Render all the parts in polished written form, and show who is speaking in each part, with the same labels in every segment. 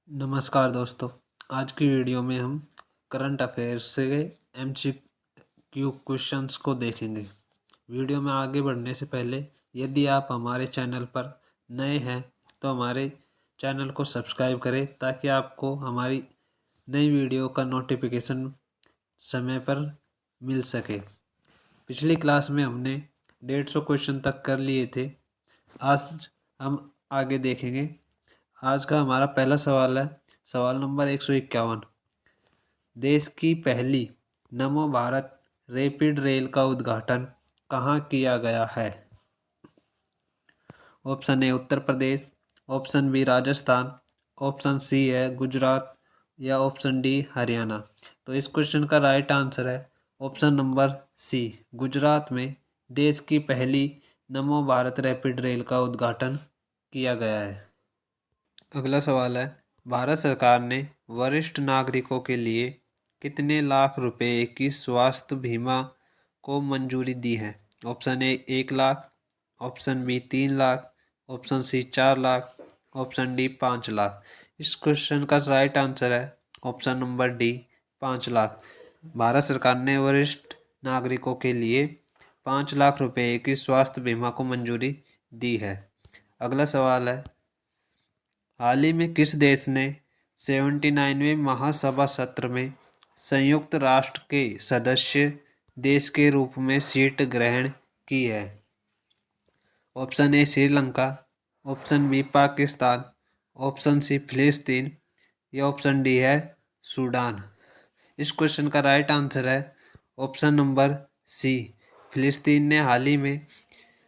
Speaker 1: नमस्कार दोस्तों। आज की वीडियो में हम करंट अफेयर्स से एमसीक्यू क्वेश्चंस को देखेंगे। वीडियो में आगे बढ़ने से पहले यदि आप हमारे चैनल पर नए हैं तो हमारे चैनल को सब्सक्राइब करें ताकि आपको हमारी नई वीडियो का नोटिफिकेशन समय पर मिल सके। पिछली क्लास में हमने 150 क्वेश्चन तक कर लिए थे। आज हम आगे देखेंगे। आज का हमारा पहला सवाल है, सवाल नंबर 151। देश की पहली नमो भारत रैपिड रेल का उद्घाटन कहाँ किया गया है? Option A Uttar Pradesh, option B Rajasthan, option C है गुजरात या ऑप्शन डी हरियाणा। तो इस क्वेश्चन का राइट आंसर है ऑप्शन नंबर सी, गुजरात में देश की पहली नमो भारत रैपिड रेल का उद्घाटन किया गया है। अगला सवाल है, भारत सरकार ने वरिष्ठ नागरिकों के लिए कितने लाख रुपए की स्वास्थ्य बीमा को मंजूरी दी है? Option A 1 lakh, option B 3 lakh, option C 4 lakh, option D 5 lakh. इस क्वेश्चन का राइट आंसर है option number D 5 lakh. Bharat सरकार ने वरिष्ठ नागरिकों के लिए 5 लाख रुपए की स्वास्थ्य बीमा को मंजूरी दी है। अगला सवाल है, हाल ही में किस देश ने 79वें महासभा सत्र में संयुक्त राष्ट्र के सदस्य देश के रूप में सीट ग्रहण की है? Option A Sri Lanka, option B Pakistan, option C Palestine या ऑप्शन डी है सूडान। इस क्वेश्चन का राइट आंसर है ऑप्शन नंबर सी, फिलिस्तीन ने हाल ही में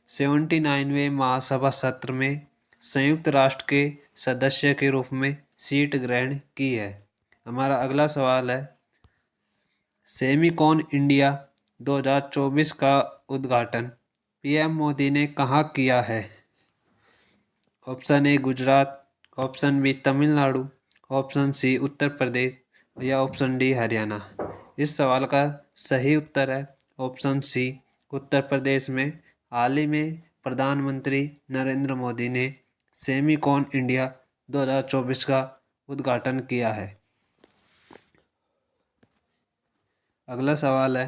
Speaker 1: 79वें महासभा सत्र में संयुक्त राष्ट्र के सदस्य के रूप में सीट ग्रहण की है। हमारा अगला सवाल है, सेमीकॉन इंडिया 2024 का उद्घाटन पीएम मोदी ने कहाँ किया है? Option A Gujarat, option B Tamil Nadu, option C Uttar Pradesh या ऑप्शन डी हरियाणा। इस सवाल का सही उत्तर है ऑप्शन सी, उत्तर प्रदेश में हाल ही में प्रधानमंत्री नरेंद्र मोदी ने सेमीकॉन इंडिया 2024 का उद्घाटन किया है। अगला सवाल है,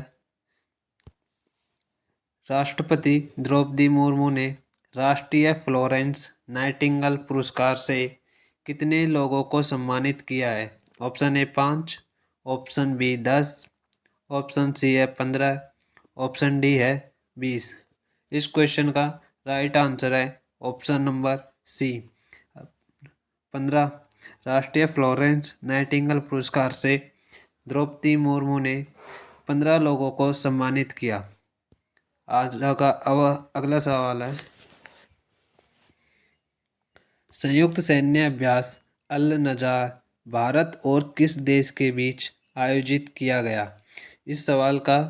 Speaker 1: राष्ट्रपति द्रौपदी मुर्मू ने राष्ट्रीय फ्लोरेंस नाइटिंगेल पुरस्कार से कितने लोगों को सम्मानित किया है? Option A 5, option B 10, option C है 15, ऑप्शन डी है 20। इस क्वेश्चन का राइट आंसर है ऑप्शन नंबर सी, 15। राष्ट्रीय फ्लोरेंस नाइटिंगेल पुरस्कार से द्रौपदी मुर्मू ने 15 लोगों को सम्मानित किया। आज का अगला सवाल है, संयुक्त सैन्य अभ्यास अल नज़ार भारत और किस देश के बीच आयोजित किया गया? इस सवाल का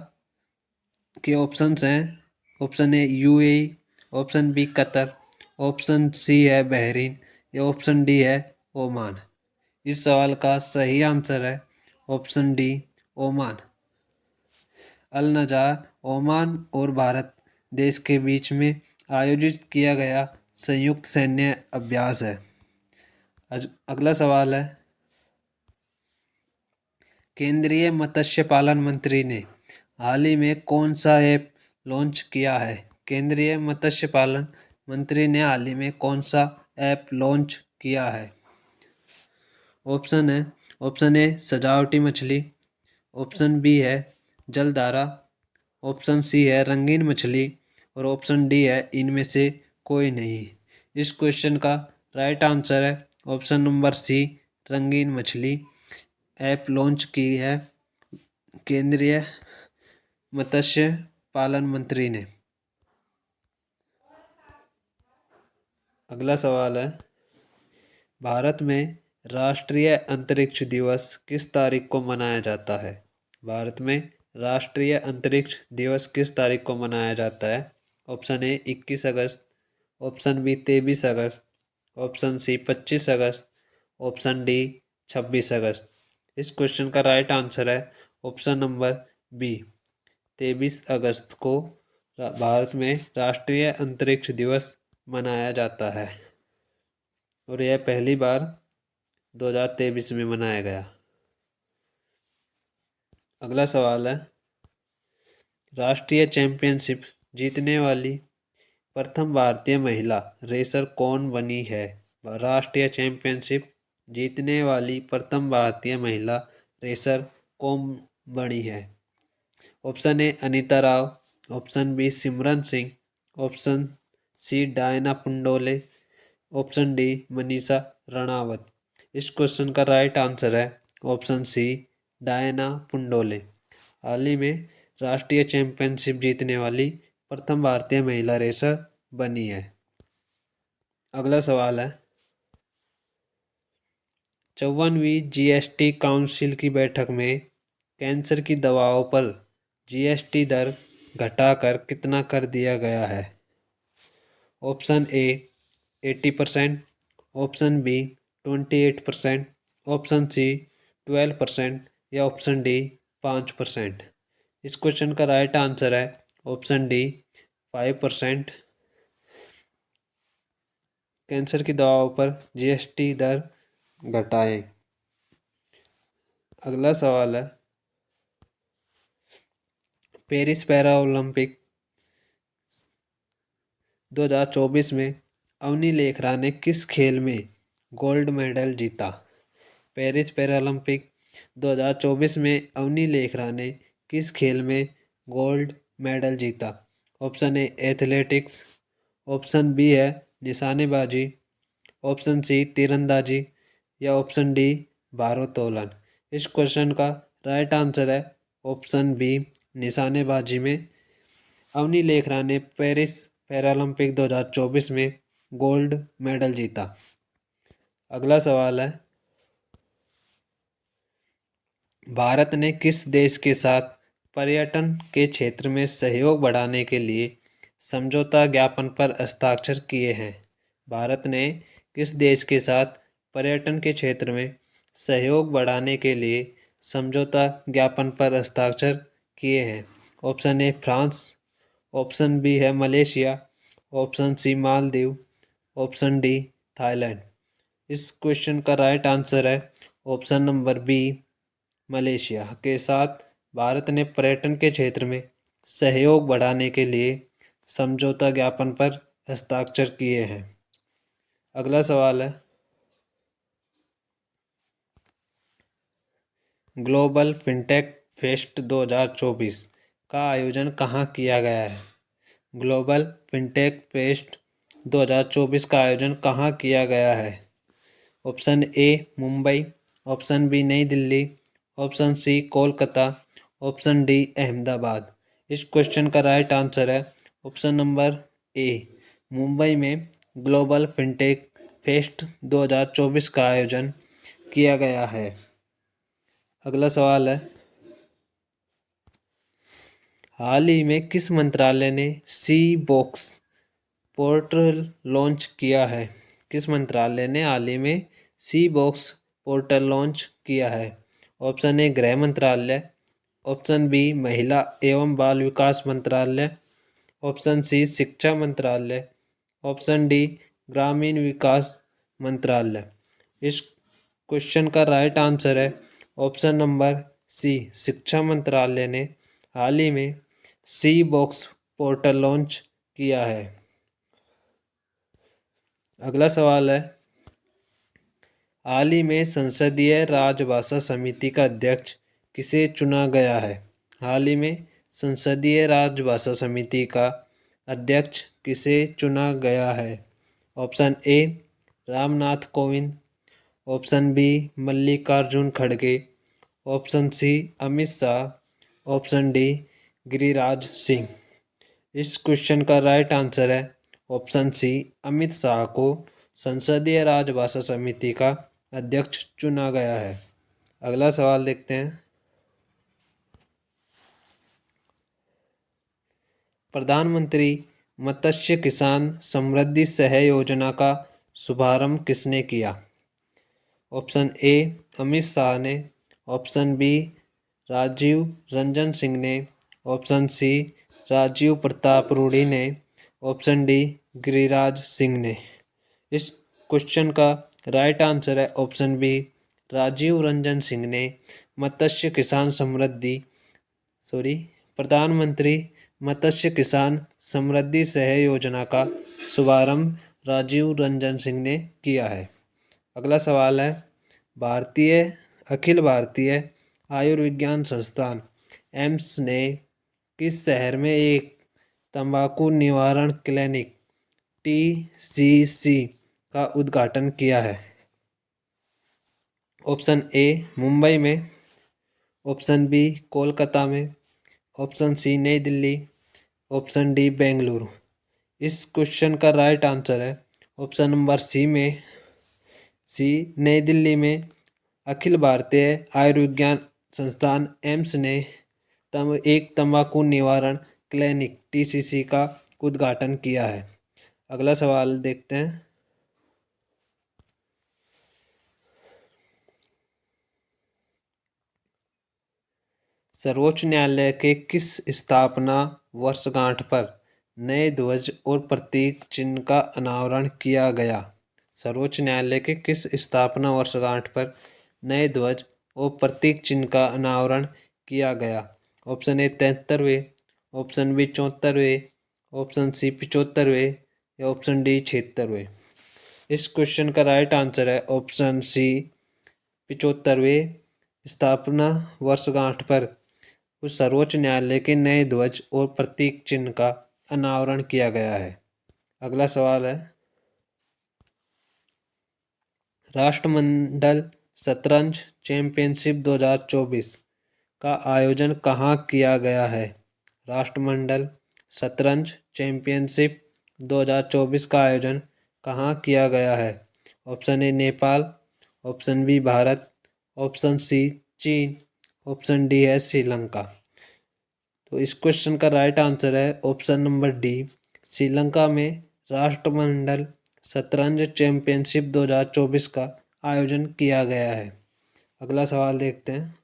Speaker 1: के ऑप्शंस हैं, option A UAE, option B Qatar, option C है बहरीन या ऑप्शन डी है ओमान। इस सवाल का सही आंसर है ऑप्शन डी ओमान। अल नज़ार ओमान और भारत देश के बीच में आयोजित किया गया संयुक्त सैन्य अभ्यास है। अगला सवाल है, केंद्रीय मत्स्य पालन मंत्री ने हाल ही में कौन सा ऐप लॉन्च किया है? केंद्रीय मत्स्य पालन मंत्री ने हाल ही में कौन सा ऐप लॉन्च किया है? ऑप्शन है, ऑप्शन ए सजावटी मछली, ऑप्शन बी है जलधारा, ऑप्शन सी है रंगीन मछली और ऑप्शन डी है इनमें से कोई नहीं। इस क्वेश्चन का राइट आंसर है ऑप्शन नंबर सी, रंगीन मछली ऐप लॉन्च की है केंद्रीय मत्स्य पालन मंत्री ने। अगला सवाल है, भारत में राष्ट्रीय अंतरिक्ष दिवस किस तारीख को मनाया जाता है? भारत में राष्ट्रीय अंतरिक्ष दिवस किस तारीख को मनाया जाता है? ऑप्शन ए 21 अगस्त, ऑप्शन बी 23 अगस्त, ऑप्शन सी 25 अगस्त, ऑप्शन डी 26 अगस्त। इस क्वेश्चन का राइट आंसर है ऑप्शन नंबर बी, 23 अगस्त को भारत में राष्ट्रीय अंतरिक्ष दिवस मनाया जाता है और यह पहली बार 2023 में मनाया गया। अगला सवाल है, राष्ट्रीय चैंपियनशिप जीतने वाली प्रथम भारतीय महिला रेसर कौन बनी है? राष्ट्रीय चैंपियनशिप जीतने वाली प्रथम भारतीय महिला रेसर कौन बनी है? Option A Anita Rao, option B Simran Singh, option C Diana Pundole, option D Manisha Ranawat. इस क्वेश्चन का राइट आंसर है ऑप्शन सी डायना पुंडोले। हाल ही में राष्ट्रीय चैंपियनशिप जीतने वाली प्रथम भारतीय महिला रेसर बनी है। अगला सवाल है, 54वीं जीएसटी काउंसिल की बैठक में कैंसर की दवाओं पर जीएसटी दर घटाकर कितना कर दिया गया है? Option A 80%, option B 28%, option C 12% या ऑप्शन डी 5%। इस क्वेश्चन का राइट आंसर है ऑप्शन डी 5%। कैंसर की दवाओं पर जीएसटी दर घटाएं। अगला सवाल है, पेरिस पैरा ओलंपिक 2024 में अवनी लेखरा ने किस खेल में गोल्ड मेडल जीता? पेरिस पैरालंपिक 2024 में अवनी लेखरा ने किस खेल में गोल्ड मेडल जीता? Option A athletics, option B है निशानेबाजी, ऑप्शन सी तीरंदाजी या ऑप्शन डी भारोत्तोलन। इस क्वेश्चन का राइट आंसर है ऑप्शन बी निशानेबाजी में अवनी लेखरा ने पेरिस पैरालंपिक 2024 में गोल्ड मेडल जीता। अगला सवाल है, भारत ने किस देश के साथ पर्यटन के क्षेत्र में सहयोग बढ़ाने के लिए समझौता ज्ञापन पर हस्ताक्षर किए हैं? भारत ने किस देश के साथ पर्यटन के क्षेत्र में सहयोग बढ़ाने के लिए समझौता ज्ञापन पर हस्ताक्षर किए हैं? Option A France, option B है Malaysia, option C Maldives, option D Thailand. इस क्वेश्चन का राइट आंसर है ऑप्शन नंबर बी मलेशिया के साथ भारत ने पर्यटन के क्षेत्र में सहयोग बढ़ाने के लिए समझौता ज्ञापन पर हस्ताक्षर किए हैं। अगला सवाल है, ग्लोबल फिनटेक फेस्ट 2024 का आयोजन कहाँ किया गया है? ग्लोबल फिनटेक फेस्ट 2024 का आयोजन कहाँ किया गया है? Option A Mumbai, option B New Delhi, option C Kolkata, option D Ahmedabad. इस क्वेश्चन का राइट आंसर है ऑप्शन नंबर ए मुंबई में ग्लोबल फिनटेक फेस्ट 2024 का आयोजन किया गया है। अगला सवाल है, हाल ही में किस मंत्रालय ने सी बॉक्स पोर्टल लॉन्च किया है? किस मंत्रालय ने हाल ही में सी बॉक्स पोर्टल लॉन्च किया है? ऑप्शन ए गृह मंत्रालय, ऑप्शन बी महिला एवं बाल विकास मंत्रालय, ऑप्शन सी शिक्षा मंत्रालय, ऑप्शन डी ग्रामीण विकास मंत्रालय। इस क्वेश्चन का राइट आंसर है ऑप्शन नंबर सी शिक्षा मंत्रालय ने हाल ही में सी बॉक्स पोर्टल लॉन्च किया है। अगला सवाल है, हाल ही में संसदीय राजभाषा समिति का अध्यक्ष किसे चुना गया है? हाल ही में संसदीय राजभाषा समिति का अध्यक्ष किसे चुना गया है? Option A Ramnath Kovind, option B Mallikarjun खड़गे, option C Amit Shah, option D Giriraj Singh. इस क्वेश्चन का राइट आंसर है ऑप्शन सी अमित शाह को संसदीय राजभाषा समिति का अध्यक्ष चुना गया है। अगला सवाल देखते हैं, प्रधानमंत्री मत्स्य किसान समृद्धि सह योजना का शुभारंभ किसने किया? ऑप्शन ए अमित शाह ने, ऑप्शन बी राजीव रंजन सिंह ने, ऑप्शन सी राजीव प्रताप रूडी ने, ऑप्शन डी गिरिराज सिंह ने। इस क्वेश्चन का राइट आंसर है ऑप्शन बी, राजीव रंजन सिंह ने मत्स्य किसान समृद्धि सॉरी प्रधानमंत्री मत्स्य किसान समृद्धि सह योजना का शुभारंभ राजीव रंजन सिंह ने किया है। अगला सवाल है, भारतीय अखिल भारतीय आयुर्विज्ञान संस्थान एम्स ने किस शहर में एक तंबाकू निवारण क्लिनिक TCC का उद्घाटन किया है? ऑप्शन ए मुंबई में, ऑप्शन बी कोलकाता में, ऑप्शन सी नई दिल्ली, ऑप्शन डी बेंगलुरु। इस क्वेश्चन का राइट आंसर है ऑप्शन नंबर सी नई दिल्ली में अखिल भारतीय आयुर्विज्ञान संस्थान एम्स ने एक तंबाकू निवारण क्लिनिक TCC का उद्घाटन किया है। अगला सवाल देखते हैं। सर्वोच्च न्यायालय के किस स्थापना वर्षगांठ पर नए ध्वज और प्रतीक चिन्ह का अनावरण किया गया? सर्वोच्च न्यायालय के किस स्थापना वर्षगांठ पर नए ध्वज और प्रतीक चिन्ह का अनावरण किया गया? ऑप्शन ए 73वें, ऑप्शन बी 74वें, ऑप्शन सी 75वें या ऑप्शन डी 76वें। इस क्वेश्चन का राइट आंसर है ऑप्शन सी 75वें स्थापना वर्षगांठ पर उस सर्वोच्च न्यायालय के नए ध्वज और प्रतीक चिन्ह का अनावरण किया गया है। अगला सवाल है, राष्ट्रमंडल शतरंज चैंपियनशिप 2024 का आयोजन कहाँ किया गया है? राष्ट्रमंडल शतरंज चैंपियनशिप 2024 का आयोजन कहाँ किया गया है? Option A Nepal, option B Bharat, option C चीन, ऑप्शन डी है श्रीलंका। तो इस क्वेश्चन का राइट आंसर है ऑप्शन नंबर डी, श्रीलंका में राष्ट्रमंडल शतरंज चैंपियनशिप 2024 का आयोजन किया गया है। अगला सवाल देखते हैं।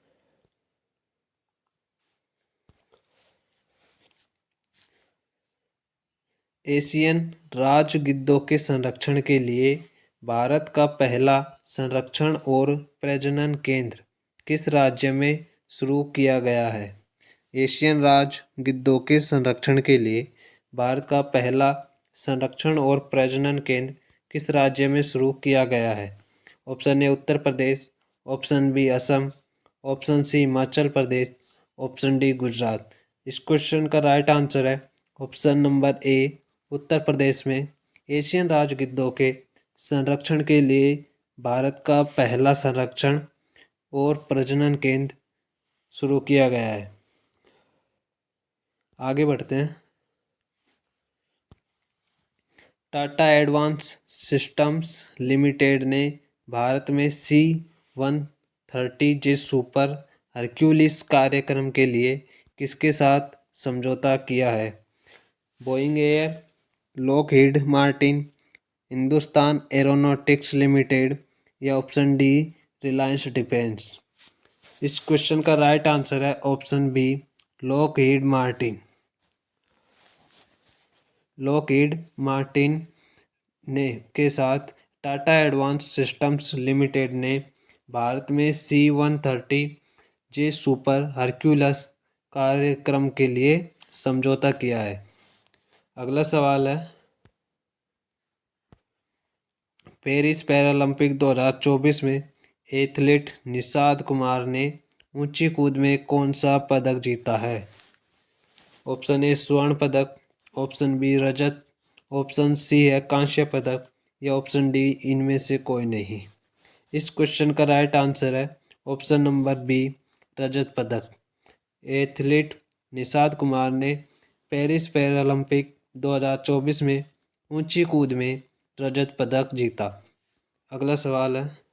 Speaker 1: एशियन राजगिद्धों के संरक्षण के लिए भारत का पहला संरक्षण और प्रजनन केंद्र किस राज्य में शुरू किया गया है? एशियन राजगिद्धों के संरक्षण के लिए भारत का पहला संरक्षण और प्रजनन केंद्र किस राज्य में शुरू किया गया है? Option A Uttar Pradesh, option B Assam, option C Himachal Pradesh, option D Gujarat. इस क्वेश्चन का राइट आंसर है option number A Uttar Pradesh में एशियन राजगिद्धों के संरक्षण के लिए भारत का पहला संरक्षण और प्रजनन केंद्र शुरू किया गया है। आगे बढ़ते हैं। टाटा एडवांस सिस्टम्स लिमिटेड ने भारत में C-130J सुपर हरक्यूलिस कार्यक्रम के लिए किसके साथ समझौता किया है? Boeing air, Lockheed Martin, Hindustan Aeronautics Limited या ऑप्शन डी रिलायंस डिफेंस। इस क्वेश्चन का राइट आंसर है option B Lockheed Martin. Lockheed Martin ने के साथ टाटा एडवांस सिस्टम्स लिमिटेड ने भारत में C-130J सुपर हरक्यूलस कार्यक्रम के लिए समझौता किया है। अगला सवाल है, पेरिस पैरालंपिक 2024 में एथलीट निषाद कुमार ने ऊंची कूद में कौन सा पदक जीता है? ऑप्शन ए स्वर्ण पदक, ऑप्शन बी रजत, ऑप्शन सी है कांस्य पदक या ऑप्शन डी इनमें से कोई नहीं। इस क्वेश्चन का राइट आंसर है ऑप्शन नंबर बी रजत पदक। एथलीट निषाद कुमार ने पेरिस पैरालंपिक 2024 में ऊंची कूद में रजत पदक जीता। अगला सवाल है,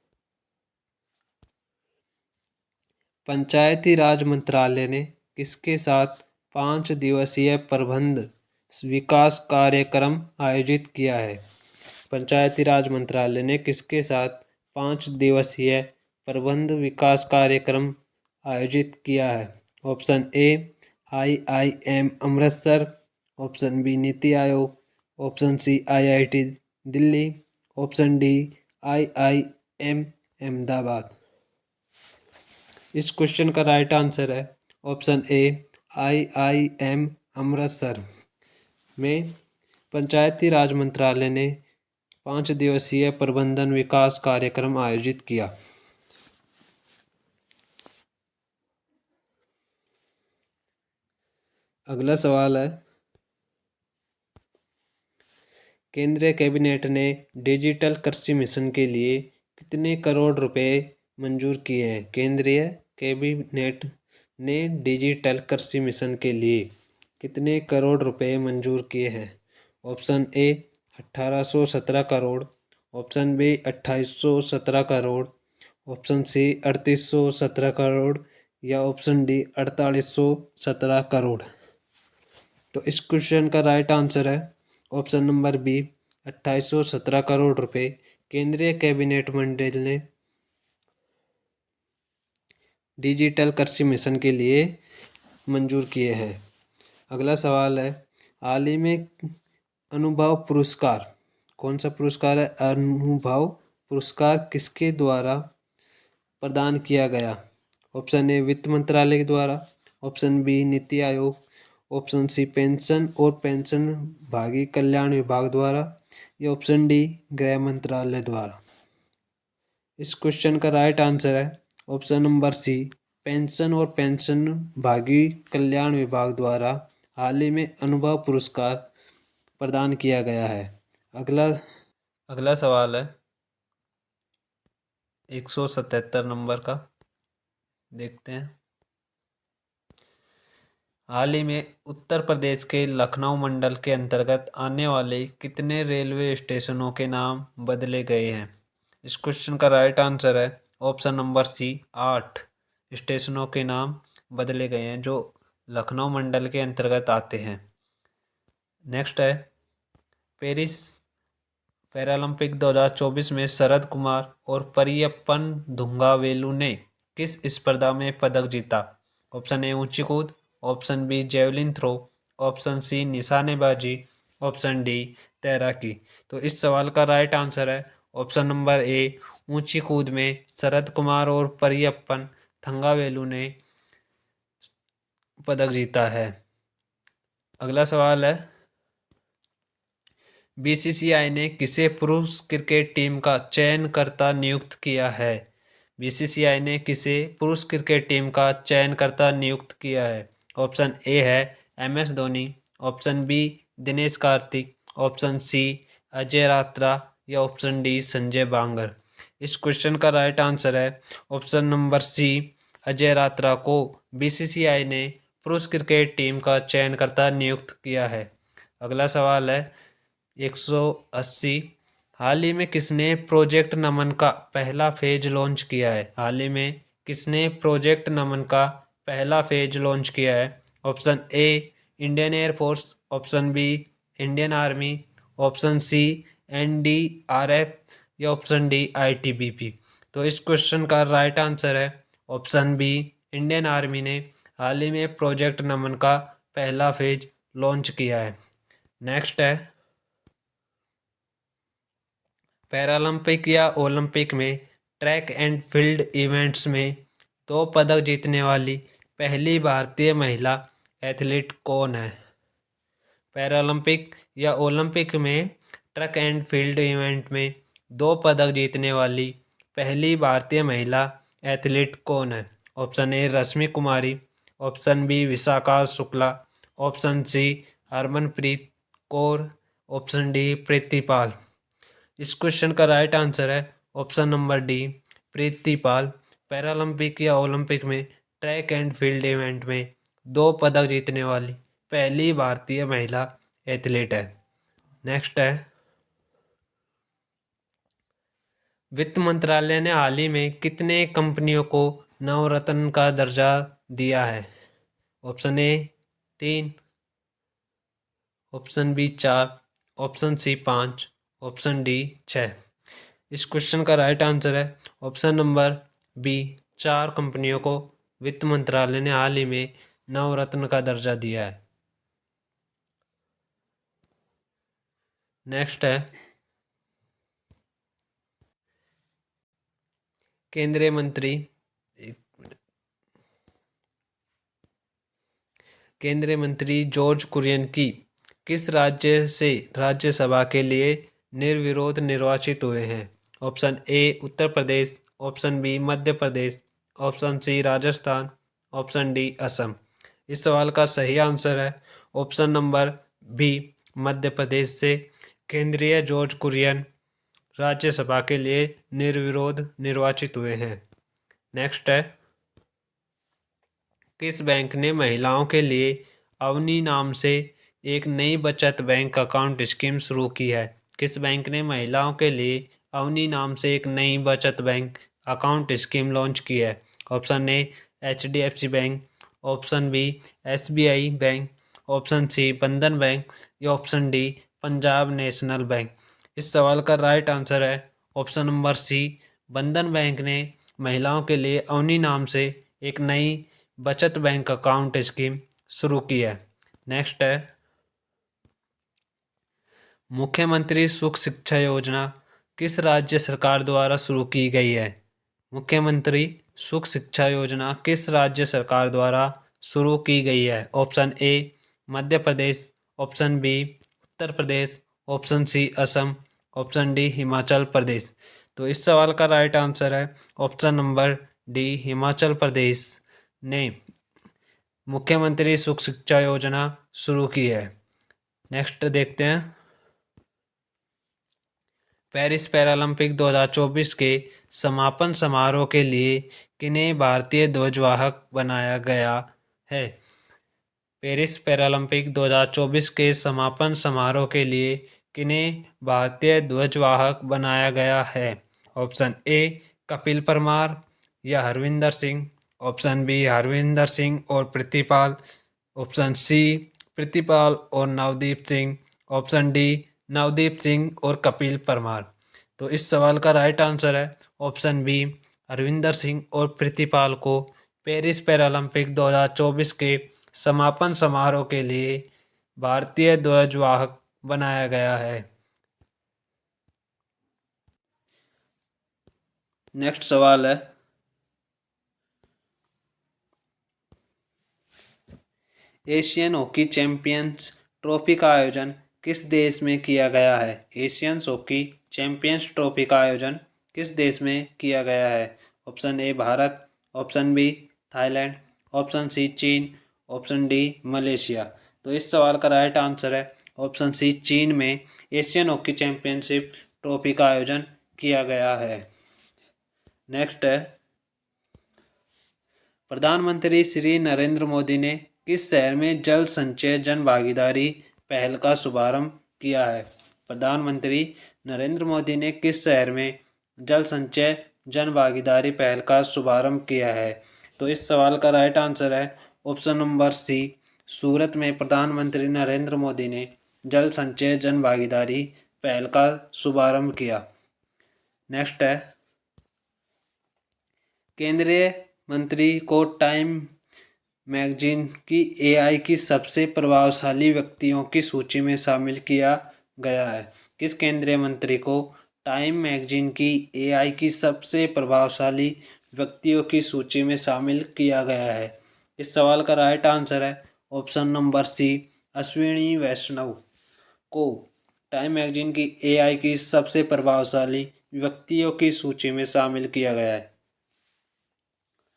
Speaker 1: पंचायती राज मंत्रालय ने किसके साथ 5 दिवसीय प्रबंध विकास कार्यक्रम आयोजित किया है? पंचायती राज मंत्रालय ने किसके साथ 5 दिवसीय प्रबंध विकास कार्यक्रम आयोजित किया है? Option A IIM Amritsar, option B NITI Aayog, option C IIT Delhi, option D IIM Ahmedabad. इस क्वेश्चन का राइट आंसर है ऑप्शन ए IIM अमृतसर में पंचायती राज मंत्रालय ने 5 दिवसीय प्रबंधन विकास कार्यक्रम आयोजित किया। अगला सवाल है, केंद्रीय कैबिनेट ने डिजिटल कृषि मिशन के लिए कितने करोड़ रुपए मंजूर किए हैं? केंद्रीय कैबिनेट ने डिजिटल कृषि मिशन के लिए कितने करोड़ रुपए मंजूर किए हैं? Option A 1817 crore, option B 2817 crore, option C 3817 crore या ऑप्शन डी 4817 करोड़। तो इस क्वेश्चन का राइट आंसर है ऑप्शन नंबर बी 2817 करोड़ रुपए केंद्रीय कैबिनेट मंडल ने डिजिटल कृषि मिशन के लिए मंजूर किए हैं। अगला सवाल है, हाल ही में अनुभव पुरस्कार, कौन सा पुरस्कार है? अनुभव पुरस्कार किसके द्वारा प्रदान किया गया? ऑप्शन ए वित्त मंत्रालय के द्वारा, option B NITI Aayog, option सी पेंशन और पेंशन भागी कल्याण विभाग द्वारा या ऑप्शन डी गृह मंत्रालय द्वारा। इस क्वेश्चन का राइट आंसर है ऑप्शन नंबर सी पेंशन और पेंशन भागी कल्याण विभाग द्वारा हाल ही में अनुभव पुरस्कार प्रदान किया गया है। अगला सवाल है 177 नंबर का, देखते हैं। हाल ही में उत्तर प्रदेश के लखनऊ मंडल के अंतर्गत आने वाले कितने रेलवे स्टेशनों के नाम बदले गए हैं? इस क्वेश्चन का राइट आंसर है ऑप्शन नंबर सी 8 स्टेशनों के नाम बदले गए हैं जो लखनऊ मंडल के अंतर्गत आते हैं। नेक्स्ट है, पेरिस पैरालंपिक 2024 में शरद कुमार और परियप्पन धुंगावेलु ने किस स्पर्धा में पदक जीता? ऑप्शन ए ऊंची कूद, option B javelin throw, option C निशानेबाजी, ऑप्शन डी तैराकी। तो इस सवाल का राइट आंसर है ऑप्शन नंबर ए ऊंची कूद में शरद कुमार और परियप्पन थंगावेलु ने पदक जीता है। अगला सवाल है, बीसीसीआई ने किसे पुरुष क्रिकेट टीम का चयनकर्ता नियुक्त किया है? बीसीसीआई ने किसे पुरुष क्रिकेट टीम का चयनकर्ता नियुक्त किया है? ऑप्शन ए है MS Dhoni, option B Dinesh Karthik, option C Ajay Ratra या ऑप्शन डी संजय बांगर। इस क्वेश्चन का राइट आंसर है option number C Ajay Ratra को बीसीसीआई ने पुरुष क्रिकेट टीम का चयनकर्ता नियुक्त किया है। अगला सवाल है 180, हाल ही में किसने प्रोजेक्ट नमन का पहला फेज लॉन्च किया है? हाल ही में किसने प्रोजेक्ट नमन का पहला फेज लॉन्च किया है? Option A Indian air force, option B Indian army, option C NDRF या ऑप्शन डी ITBP। तो इस क्वेश्चन का राइट आंसर है ऑप्शन बी इंडियन आर्मी ने हाल ही में प्रोजेक्ट नमन का पहला फेज लॉन्च किया है। नेक्स्ट है, पैरालंपिक या ओलंपिक में ट्रैक एंड फील्ड इवेंट्स में 2 पदक जीतने वाली पहली भारतीय महिला एथलीट कौन है? पैरालंपिक या ओलंपिक में ट्रैक एंड फील्ड इवेंट में 2 पदक जीतने वाली पहली भारतीय महिला एथलीट कौन है? Option A Rashmi Kumari, option B Vishakha Shukla, option C Harmanpreet Kaur, option D Preetipal. इस क्वेश्चन का राइट आंसर है option number D Preetipal. Paralympic या ओलंपिक में ट्रैक एंड फील्ड इवेंट में 2 पदक जीतने वाली पहली भारतीय महिला एथलीट है। नेक्स्ट है, वित्त मंत्रालय ने हाल ही में कितने कंपनियों को नवरत्न का दर्जा दिया है? Option A 3, option B 4, option C 5, option D 6। इस क्वेश्चन का राइट आंसर है ऑप्शन नंबर बी 4 कंपनियों को वित्त मंत्रालय ने हाल ही में नवरत्न का दर्जा दिया है। नेक्स्ट है, केंद्रीय मंत्री एक मिनट। केंद्रीय मंत्री जॉर्ज कुरियन की किस राज्य से राज्यसभा के लिए निर्विरोध निर्वाचित हुए हैं? Option A Uttar Pradesh, option B Madhya Pradesh, option C Rajasthan, option D Assam. इस सवाल का सही आंसर है option number B Madhya Pradesh से केंद्रीय जॉर्ज कुरियन राज्यसभा के लिए निर्विरोध निर्वाचित हुए हैं। नेक्स्ट है, किस बैंक ने महिलाओं के लिए अवनी नाम से एक नई बचत बैंक अकाउंट स्कीम शुरू की है? किस बैंक ने महिलाओं के लिए अवनी नाम से एक नई बचत बैंक अकाउंट स्कीम लॉन्च की है? Option A HDFC bank, option B SBI bank, option C Bandhan bank या option D Punjab National Bank. इस सवाल का राइट आंसर है option number C, Bandhan bank ने महिलाओं के लिए अवनी नाम से एक नई बचत बैंक अकाउंट स्कीम शुरू की है। नेक्स्ट है, मुख्यमंत्री सुख शिक्षा योजना किस राज्य सरकार द्वारा शुरू की गई है? मुख्यमंत्री सुख शिक्षा योजना किस राज्य सरकार द्वारा शुरू की गई है? Option A Madhya Pradesh, option B Uttar Pradesh, option C Assam, option D Himachal Pradesh. तो इस सवाल का राइट आंसर है option number D Himachal Pradesh ने मुख्यमंत्री सुख शिक्षा योजना शुरू की है। नेक्स्ट देखते हैं, पेरिस पैरालंपिक 2024 के समापन समारोह के लिए किन्हें भारतीय ध्वजवाहक बनाया गया है? पेरिस पैरालंपिक 2024 के समापन समारोह के लिए किन्हें भारतीय ध्वजवाहक बनाया गया है? ऑप्शन ए कपिल परमार या हरविंदर सिंह, ऑप्शन बी हरविंदर सिंह और प्रीतिपाल, ऑप्शन सी प्रीतिपाल और नवदीप सिंह, ऑप्शन डी नवदीप सिंह और कपिल परमार। तो इस सवाल का राइट आंसर है ऑप्शन बी हरविंदर सिंह और प्रीतिपाल को पेरिस पैरालंपिक 2024 के समापन समारोह के लिए भारतीय ध्वजवाहक बनाया गया है। नेक्स्ट सवाल है, एशियन हॉकी चैंपियंस ट्रॉफी का आयोजन किस देश में किया गया है? एशियन हॉकी चैंपियंस ट्रॉफी का आयोजन किस देश में किया गया है? Option A Bharat, option B Thailand, option C चीन, ऑप्शन डी मलेशिया। तो इस सवाल का राइट आंसर है ऑप्शन सी चीन में एशियन हॉकी चैंपियनशिप ट्रॉफी का आयोजन किया गया है। नेक्स्ट है, प्रधानमंत्री श्री नरेंद्र मोदी ने किस शहर में जल संचय जन भागीदारी पहल का शुभारंभ किया है? प्रधानमंत्री नरेंद्र मोदी ने किस शहर में जल संचय जन भागीदारी पहल का शुभारंभ किया है? तो इस सवाल का राइट आंसर है ऑप्शन नंबर सी, सूरत में प्रधानमंत्री नरेंद्र मोदी ने जल संचय जन भागीदारी पहल का शुभारंभ किया। नेक्स्ट है, केंद्रीय मंत्री को टाइम मैगजीन की AI की सबसे प्रभावशाली व्यक्तियों की सूची में शामिल किया गया है? किस केंद्रीय मंत्री को टाइम मैगजीन की AI की सबसे प्रभावशाली व्यक्तियों की सूची में शामिल किया गया है? इस सवाल का राइट आंसर है ऑप्शन नंबर सी, अश्विनी वैष्णव को टाइम मैगजीन की AI की सबसे प्रभावशाली व्यक्तियों की सूची में शामिल किया गया है।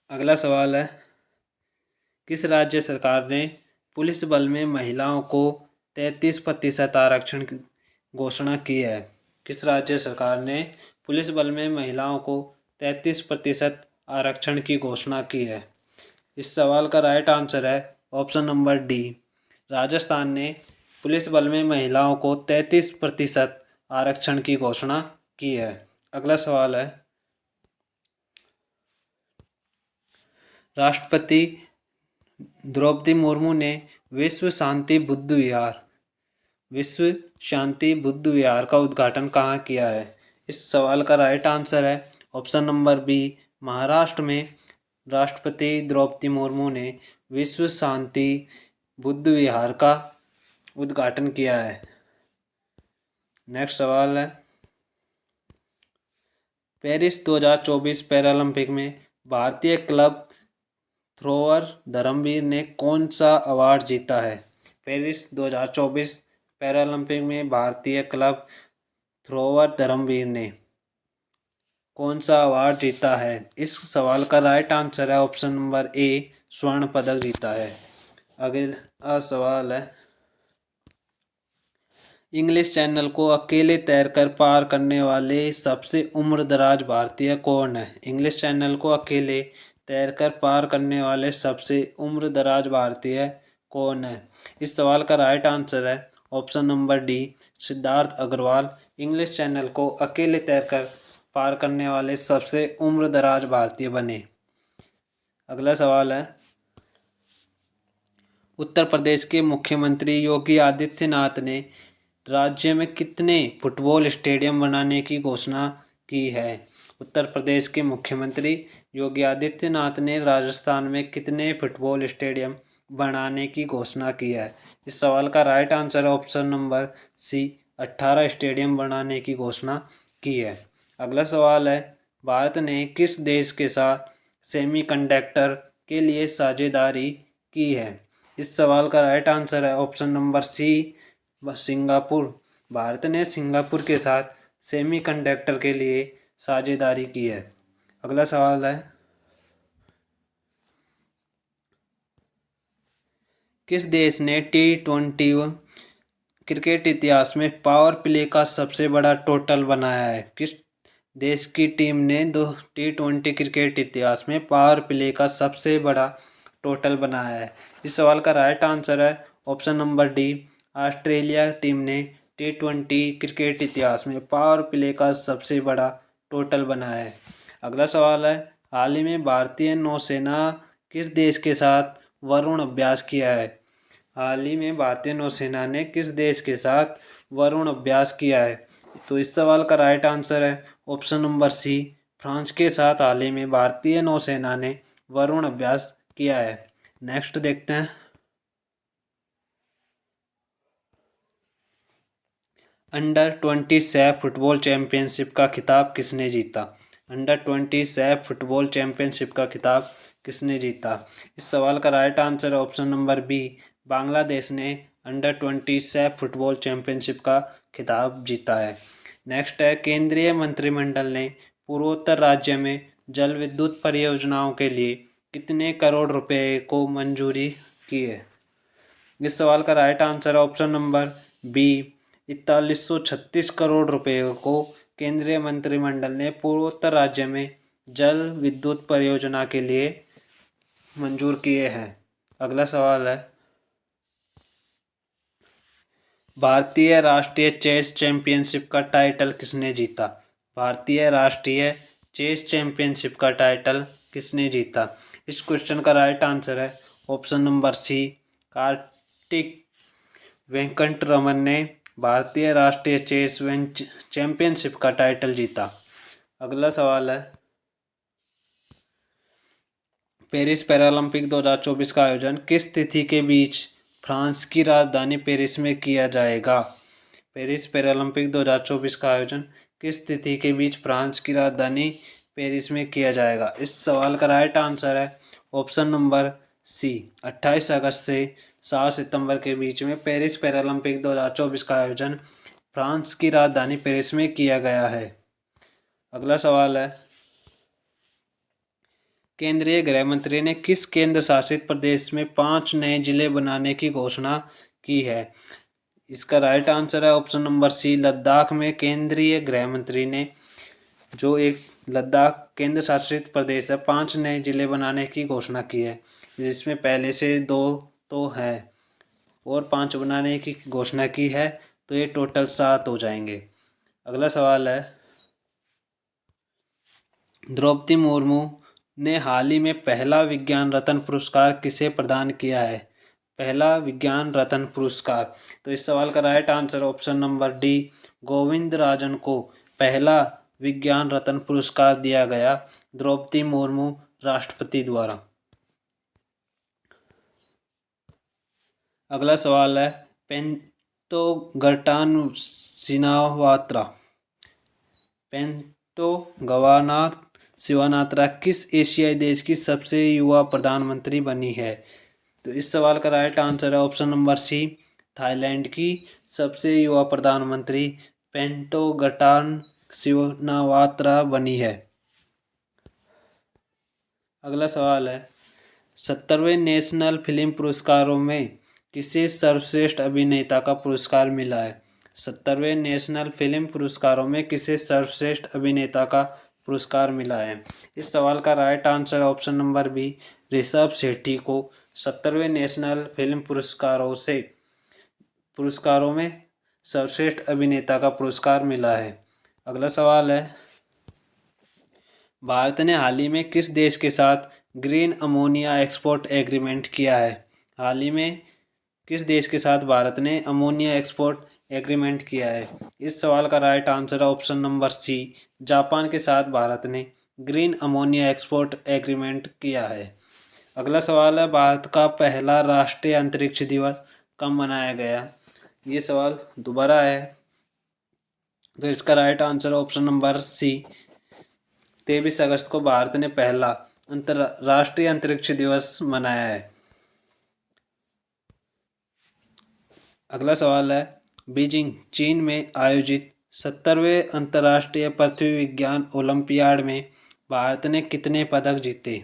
Speaker 1: अगला सवाल है, किस राज्य सरकार ने पुलिस बल में महिलाओं को 33% आरक्षण की घोषणा की है? किस राज्य सरकार ने पुलिस बल में महिलाओं को 33% आरक्षण की घोषणा की है? इस सवाल का राइट आंसर है ऑप्शन नंबर डी, राजस्थान ने पुलिस बल में महिलाओं को 33% आरक्षण की घोषणा की है। अगला सवाल है, राष्ट्रपति द्रौपदी मुर्मू ने विश्व शांति बुद्ध विहार का उद्घाटन कहाँ किया है? इस सवाल का राइट आंसर है ऑप्शन नंबर बी, महाराष्ट्र में राष्ट्रपति द्रौपदी मुर्मू ने विश्व शांति बुद्ध विहार का उद्घाटन किया है। नेक्स्ट सवाल है, पेरिस 2024 पैरालंपिक में भारतीय क्लब थ्रोअर धर्मवीर ने कौन सा अवार्ड जीता है? पेरिस 2024 पैरालंपिक में भारतीय क्लब थ्रोअर धर्मवीर ने कौन सा अवार्ड जीता है? इस सवाल का राइट आंसर है ऑप्शन नंबर ए, स्वर्ण पदक जीता है। अगला सवाल है, इंग्लिश चैनल को अकेले तैरकर पार करने वाले सबसे उम्रदराज भारतीय कौन है? इंग्लिश चैनल को अकेले तैरकर पार करने वाले सबसे उम्रदराज भारतीय कौन है? इस सवाल का राइट आंसर है option number D, Siddharth Agrawal English Channel को अकेले तैरकर पार करने वाले सबसे उम्रदराज भारतीय बने। अगला सवाल है, उत्तर प्रदेश के मुख्यमंत्री योगी आदित्यनाथ ने राज्य में कितने फुटबॉल स्टेडियम बनाने की घोषणा की है? उत्तर प्रदेश के मुख्यमंत्री योगी आदित्यनाथ ने राजस्थान में कितने फुटबॉल स्टेडियम बनाने की घोषणा की है? इस सवाल का right answer option number C, 18 stadium बनाने की घोषणा की है। अगला सवाल है, भारत ने किस देश के साथ सेमीकंडक्टर के लिए साझेदारी की है? इस सवाल का राइट आंसर है ऑप्शन नंबर सी, सिंगापुर। भारत ने सिंगापुर के साथ सेमीकंडक्टर के लिए साझेदारी की है। अगला सवाल है, किस देश ने T20 क्रिकेट इतिहास में पावर प्ले का सबसे बड़ा टोटल बनाया है? किस देश की टीम ने T20 क्रिकेट इतिहास में पावर प्ले का सबसे बड़ा टोटल बनाया है? इस सवाल का राइट आंसर है option number D, Australia team ने T20 क्रिकेट इतिहास में पावर प्ले का सबसे बड़ा टोटल बनाया है। अगला सवाल है, हाल ही में भारतीय नौसेना किस देश के साथ वरुण अभ्यास किया है? हाल ही में भारतीय नौसेना ने किस देश के साथ वरुण अभ्यास किया है? तो इस सवाल का राइट आंसर है ऑप्शन नंबर सी, फ्रांस के साथ हाल ही में भारतीय नौसेना ने वरुण अभ्यास किया है। नेक्स्ट देखते हैं, अंडर-20 सैफ फुटबॉल चैंपियनशिप का खिताब किसने जीता? अंडर-20 सैफ फुटबॉल चैंपियनशिप का खिताब किसने जीता? इस सवाल का राइट आंसर है ऑप्शन नंबर बी, बांग्लादेश ने अंडर-20 सैफ फुटबॉल चैंपियनशिप का खिताब जीता है। नेक्स्ट है, केंद्रीय मंत्रिमंडल ने पूर्वोत्तर राज्य में जल विद्युत परियोजनाओं के लिए कितने करोड़ रुपए को मंजूरी की है? इस सवाल का राइट आंसर है ऑप्शन नंबर बी, 4136 करोड़ रुपए को केंद्रीय मंत्रिमंडल ने पूर्वोत्तर राज्य में जल विद्युत परियोजना के लिए मंजूर किए हैं। अगला सवाल है, भारतीय राष्ट्रीय चेस चैंपियनशिप का टाइटल किसने जीता? भारतीय राष्ट्रीय चेस चैंपियनशिप का टाइटल किसने जीता? इस क्वेश्चन का राइट आंसर है option number C, Kartik Venkataraman ने भारतीय राष्ट्रीय चेस चैंपियनशिप का टाइटल जीता। अगला सवाल है, पेरिस पैरालंपिक 2024 का आयोजन किस तिथि के बीच फ्रांस की राजधानी पेरिस में किया जाएगा? पेरिस पैरालंपिक 2024 का आयोजन किस तिथि के बीच फ्रांस की राजधानी पेरिस में किया जाएगा? इस सवाल का राइट आंसर है ऑप्शन नंबर सी, 28 अगस्त से 7 सितंबर के बीच में पेरिस पैरालंपिक 2024 का आयोजन फ्रांस की राजधानी पेरिस में किया गया है। अगला सवाल है, केंद्रीय गृह मंत्री ने किस केंद्र शासित प्रदेश में 5 नए जिले बनाने की घोषणा की है? इसका राइट आंसर है ऑप्शन नंबर सी, लद्दाख में केंद्रीय गृह मंत्री ने जो एक लद्दाख केंद्र शासित प्रदेश है 5 नए जिले बनाने की घोषणा की है, जिसमें पहले से 2 तो है और 5 बनाने की घोषणा की है, तो ये टोटल 7 हो जाएंगे। अगला सवाल है, द्रौपदी मुर्मू ने हाल ही में पहला विज्ञान रत्न पुरस्कार किसे प्रदान किया है? पहला विज्ञान रत्न पुरस्कार, तो इस सवाल का right answer option number D, Govind Rajan को पहला विज्ञान रत्न पुरस्कार दिया गया द्रौपदी मुर्मू राष्ट्रपति द्वारा। अगला सवाल है, पेंटोगटान सिनावात्रा तो गवर्नर शिवनात्रा किस एशियाई देश की सबसे युवा प्रधानमंत्री बनी है? तो इस सवाल का राइट आंसर है ऑप्शन नंबर सी, थाईलैंड की सबसे युवा प्रधानमंत्री पेंटोगटान शिवनावात्रा बनी है। अगला सवाल है 70वें नेशनल फिल्म पुरस्कारों में किसे सर्वश्रेष्ठ अभिनेता का पुरस्कार मिला है? 70वें नेशनल फिल्म पुरस्कारों में किसे सर्वश्रेष्ठ अभिनेता का पुरस्कार मिला है? इस सवाल का right answer option number B, Rishabh Shetty को 70वें नेशनल फिल्म पुरस्कारों में सर्वश्रेष्ठ अभिनेता का पुरस्कार मिला है। अगला सवाल है भारत ने हाल ही में किस देश के साथ ग्रीन अमोनिया एक्सपोर्ट एग्रीमेंट किया है? हाल ही में किस देश के साथ भारत ने अमोनिया एक्सपोर्ट एग्रीमेंट किया है? इस सवाल का राइट आंसर है ऑप्शन नंबर सी, जापान के साथ भारत ने ग्रीन अमोनिया एक्सपोर्ट एग्रीमेंट किया है। अगला सवाल है भारत का पहला राष्ट्रीय अंतरिक्ष दिवस कब मनाया गया? ये सवाल दोबारा है, तो इसका right answer option number C, 23 अगस्त को भारत ने पहला अंतरराष्ट्रीय अंतरिक्ष दिवस मनाया है। अगला सवाल है बीजिंग चीन में आयोजित 70वें अंतर्राष्ट्रीय पृथ्वी विज्ञान ओलंपियाड में भारत ने कितने पदक जीते?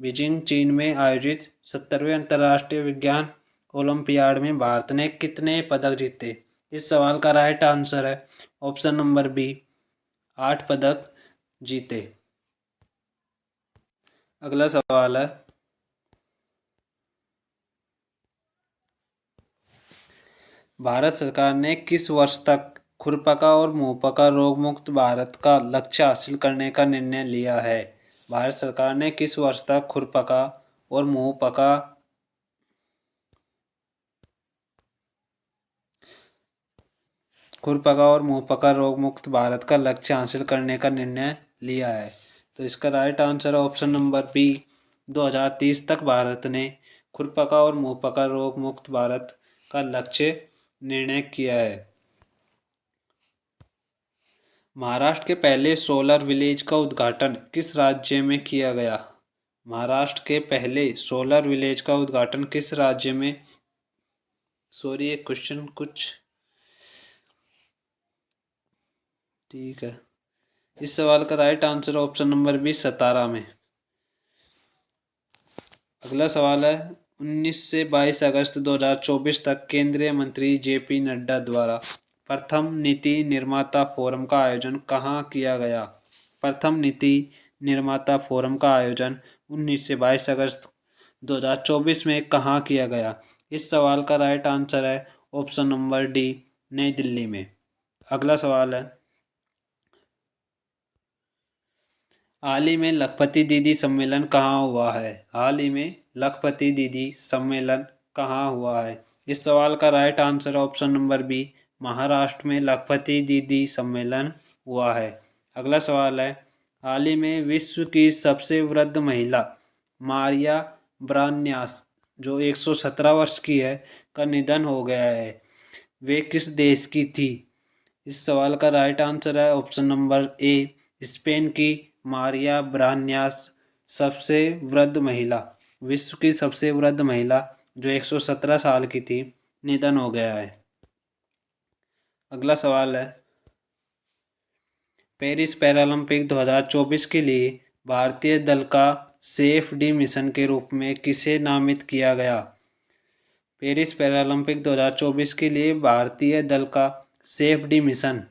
Speaker 1: बीजिंग चीन में आयोजित 70वें अंतर्राष्ट्रीय विज्ञान ओलंपियाड में भारत ने कितने पदक जीते? इस सवाल का राइट आंसर है ऑप्शन नंबर बी, 8 पदक जीते। अगला सवाल है भारत सरकार ने किस वर्ष तक खुरपका और मुंहपका रोग मुक्त भारत का लक्ष्य हासिल करने का निर्णय लिया है? भारत सरकार ने किस वर्ष तक खुरपका और मुंहपका रोग मुक्त भारत का लक्ष्य हासिल करने का निर्णय लिया है? तो इसका राइट आंसर है ऑप्शन नंबर बी, 2030 तक भारत ने खुरपका और मुंहपका रोग मुक्त भारत का लक्ष्य निर्णय किया है। महाराष्ट्र के पहले सोलर विलेज का उद्घाटन किस राज्य में किया गया? महाराष्ट्र के पहले सोलर विलेज का उद्घाटन किस राज्य में? सॉरी, ये क्वेश्चन कुछ ठीक है। इस सवाल का right answer option number B, Satara में। अगला सवाल है 19 से 22 अगस्त 2024 तक केंद्रीय मंत्री जेपी नड्डा द्वारा प्रथम नीति निर्माता फोरम का आयोजन कहाँ किया गया? प्रथम नीति निर्माता फोरम का आयोजन 19 से 22 अगस्त 2024 में कहाँ किया गया? इस सवाल का राइट आंसर है ऑप्शन नंबर डी, नई दिल्ली में। अगला सवाल है हाल ही में लखपति दीदी सम्मेलन कहाँ हुआ है? हाल ही में लखपति दीदी सम्मेलन कहाँ हुआ है? इस सवाल का right answer option number B, Maharashtra में लखपति दीदी सम्मेलन हुआ है। अगला सवाल है हाल ही में विश्व की सबसे वृद्ध महिला मारिया ब्रान्यास जो 117 वर्ष की है का निधन हो गया है, वे किस देश की थी? इस सवाल का राइट आंसर है ऑप्शन नंबर ए, स्पेन की मारिया ब्रान्यास सबसे वृद्ध महिला, विश्व की सबसे वृद्ध महिला जो 117 साल की थी, निधन हो गया है। अगला सवाल है पेरिस पैरालंपिक 2024 के लिए भारतीय दल का सेफ-डी मिशन के रूप में किसे नामित किया गया? पेरिस पैरालंपिक 2024 के लिए भारतीय दल का सेफ-डी मिशन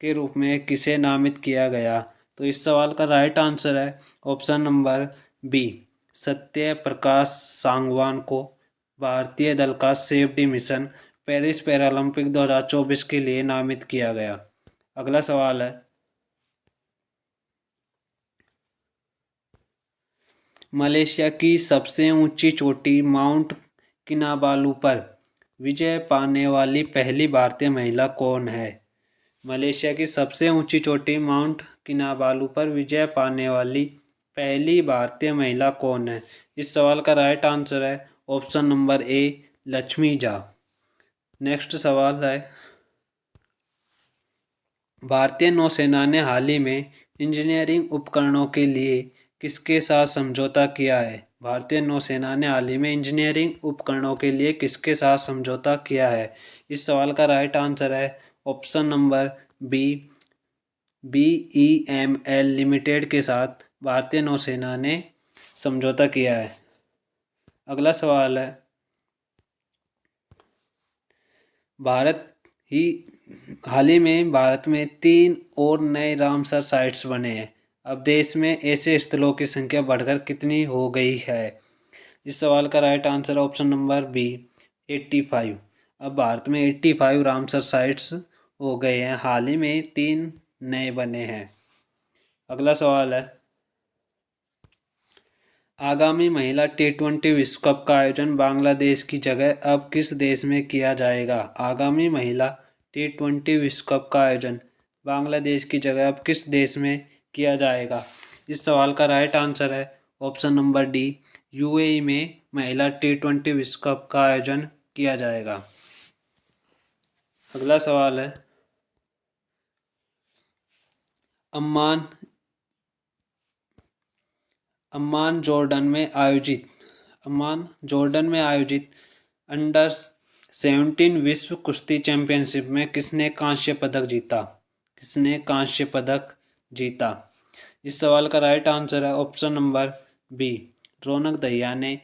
Speaker 1: के रूप में किसे नामित किया गया? तो इस सवाल का राइट आंसर है option number B, Satya Prakash Sangwan को भारतीय दल का सेफ-डी मिशन पेरिस पैरालंपिक 2024 के लिए नामित किया गया। अगला सवाल है मलेशिया की सबसे ऊंची चोटी माउंट किनाबालू पर विजय पाने वाली पहली भारतीय महिला कौन है? मलेशिया की सबसे ऊंची चोटी माउंट किनाबालू पर विजय पाने वाली पहली भारतीय महिला कौन है? इस सवाल का राइट आंसर है ऑप्शन नंबर ए, लक्ष्मी झा। नेक्स्ट सवाल है भारतीय नौसेना ने हाल ही में इंजीनियरिंग उपकरणों के लिए किसके साथ समझौता किया है? भारतीय नौसेना ने हाल ही में इंजीनियरिंग उपकरणों के लिए किसके साथ समझौता किया है? इस सवाल का राइट आंसर है option number B, BEML limited के साथ भारतीय नौसेना ने समझौता किया है। अगला सवाल है, भारत ही हाल ही में भारत में 3 और नए रामसर साइट्स बने हैं। अब देश में ऐसे स्थलों की संख्या बढ़कर कितनी हो गई है? इस सवाल का राइट आंसर है ऑप्शन नंबर बी, 85। अब भारत में 85 रामसर साइट्स हो गए हैं, हाल ही में 3 नए बने हैं। अगला सवाल है, आगामी महिला T20 विश्व कप का आयोजन बांग्लादेश की जगह अब किस देश में किया जाएगा? आगामी महिला T20 विश्व कप का आयोजन बांग्लादेश की जगह अब किस देश में किया जाएगा? इस सवाल का राइट आंसर है ऑप्शन नंबर डी, UAE में महिला T20 विश्व कप का आयोजन किया जाएगा। अगला सवाल है, अम्मान अम्मान जॉर्डन में आयोजित अंडर 17 विश्व कुश्ती चैंपियनशिप में किसने कांस्य पदक जीता? इस सवाल का राइट आंसर है ऑप्शन नंबर बी, रौनक दहिया ने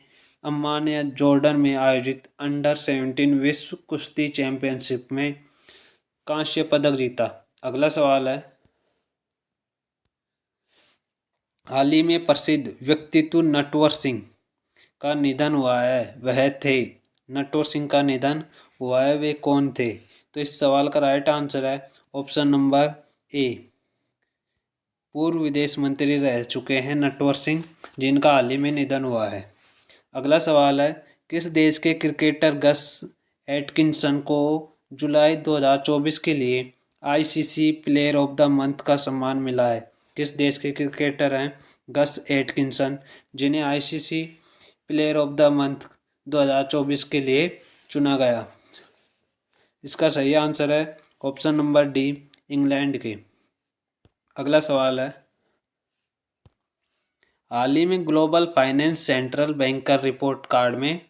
Speaker 1: अम्मान या जॉर्डन में आयोजित अंडर 17 विश्व कुश्ती चैंपियनशिप में कांस्य पदक जीता। अगला सवाल है, हाल ही में प्रसिद्ध व्यक्तित्व नटवर सिंह का निधन हुआ है, वह थे? नटवर सिंह का निधन हुआ है, वे कौन थे? तो इस सवाल का राइट आंसर है ऑप्शन नंबर ए, पूर्व विदेश मंत्री रह चुके हैं नटवर सिंह, जिनका हाल ही में निधन हुआ है। अगला सवाल है, किस देश के क्रिकेटर गस एटकिंसन को जुलाई 2024 के लिए ICC player of the month का सम्मान मिला है? किस देश के क्रिकेटर हैं गस एटकिंसन, जिन्हें ICC player of the month 2024 के लिए चुना गया? इसका सही आंसर है ऑप्शन नंबर डी, इंग्लैंड के। अगला सवाल है, हाल ही में global finance central banker report card में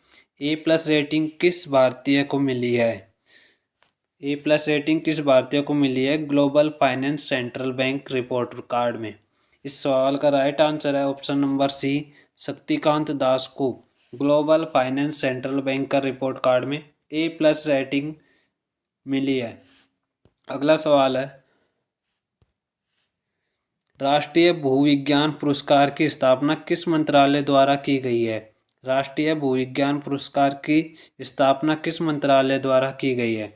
Speaker 1: A+ रेटिंग किस भारतीय को मिली है? A+ रेटिंग किस भारतीय को मिली है global finance central bank report card में? इस सवाल का राइट आंसर है ऑप्शन नंबर सी, शक्तिकांत दास को global finance central banker report card में A+ रेटिंग मिली है। अगला सवाल है, राष्ट्रीय भूविज्ञान पुरस्कार की स्थापना किस मंत्रालय द्वारा की गई है? राष्ट्रीय भूविज्ञान पुरस्कार की स्थापना किस मंत्रालय द्वारा की गई है?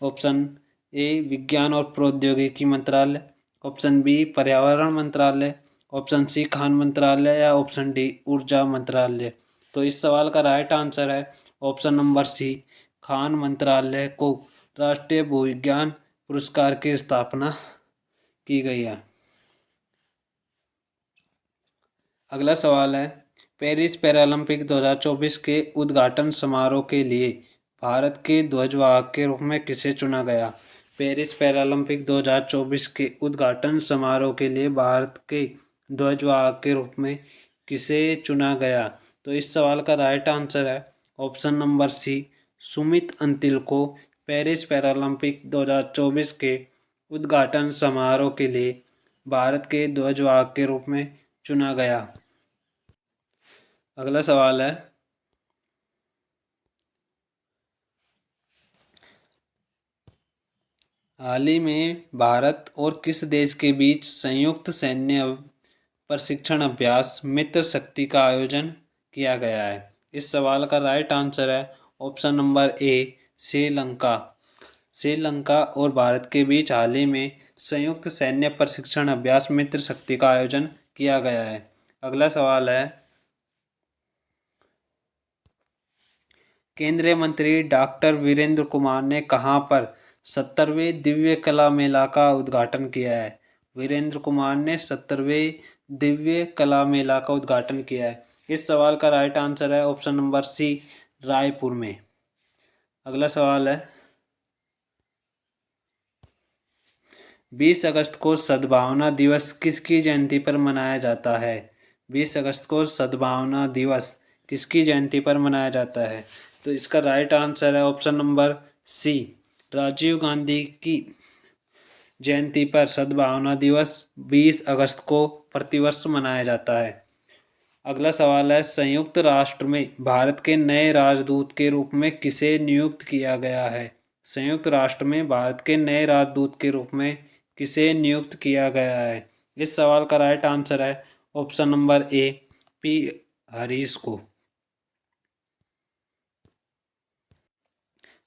Speaker 1: ऑप्शन ए, विज्ञान और प्रौद्योगिकी मंत्रालय, ऑप्शन बी, पर्यावरण मंत्रालय, ऑप्शन सी, खान मंत्रालय, या ऑप्शन डी, ऊर्जा मंत्रालय। तो इस सवाल का राइट आंसर है ऑप्शन नंबर सी, खान मंत्रालय को राष्ट्रीय भूविज्ञान पुरस्कार की स्थापना की गई है। अगला सवाल है, पेरिस पैरालंपिक 2024 के उद्घाटन समारोह के लिए भारत के ध्वजवाहक के रूप में किसे चुना गया? पेरिस पैरालंपिक 2024 के उद्घाटन समारोह के लिए भारत के ध्वजवाहक के रूप में किसे चुना गया? तो इस सवाल का राइट आंसर है option number C, Sumit Antil को पेरिस पैरालंपिक 2024 के उद्घाटन समारोह के लिए भारत के ध्वजवाहक के रूप में चुना गया। अगला सवाल है, हाल ही में भारत और किस देश के बीच संयुक्त सैन्य प्रशिक्षण अभ्यास मित्र शक्ति का आयोजन किया गया है? इस सवाल का राइट आंसर है ऑप्शन नंबर ए, श्रीलंका। श्रीलंका और भारत के बीच हाल ही में संयुक्त सैन्य प्रशिक्षण अभ्यास मित्र शक्ति का आयोजन किया गया है। अगला सवाल है, केंद्रीय मंत्री डॉक्टर वीरेंद्र कुमार ने कहां पर 70वें दिव्य कला मेला का उद्घाटन किया है? वीरेंद्र कुमार ने 70वें दिव्य कला मेला का उद्घाटन किया है। इस सवाल का राइट आंसर है ऑप्शन नंबर सी, रायपुर में। अगला सवाल है, 20 अगस्त को सद्भावना दिवस किसकी जयंती पर मनाया जाता है? 20 अगस्त को सद्भावना दिवस किसकी जयंती पर मनाया जाता है? तो इसका राइट आंसर है option number C, Rajiv Gandhi की जयंती पर सद्भावना दिवस 20 अगस्त को प्रतिवर्ष मनाया जाता है। अगला सवाल है, संयुक्त राष्ट्र में भारत के नए राजदूत के रूप में किसे नियुक्त किया गया है? संयुक्त राष्ट्र में भारत के नए राजदूत के रूप में किसे नियुक्त किया गया है? इस सवाल का राइट आंसर है ऑप्शन नंबर ए, पी हरीश को।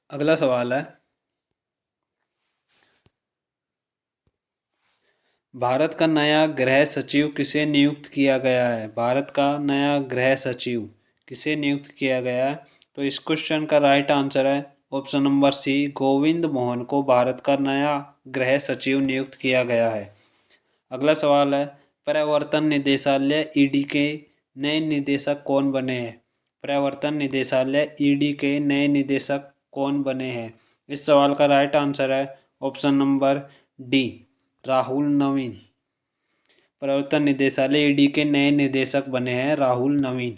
Speaker 1: अगला सवाल है, भारत का नया गृह सचिव किसे नियुक्त किया गया है? भारत का नया गृह सचिव किसे नियुक्त किया गया है? तो इस क्वेश्चन का राइट आंसर है option number C, Govind Mohan को भारत का नया गृह सचिव नियुक्त किया गया है। अगला सवाल है, प्रवर्तन निदेशालय ईडी के नए निदेशक कौन बने हैं? प्रवर्तन निदेशालय ईडी के नए निदेशक कौन बने हैं? इस सवाल का राइट आंसर है ऑप्शन नंबर डी, राहुल नवीन। प्रवर्तन निदेशालय ईडी के नए निदेशक बने हैं राहुल नवीन।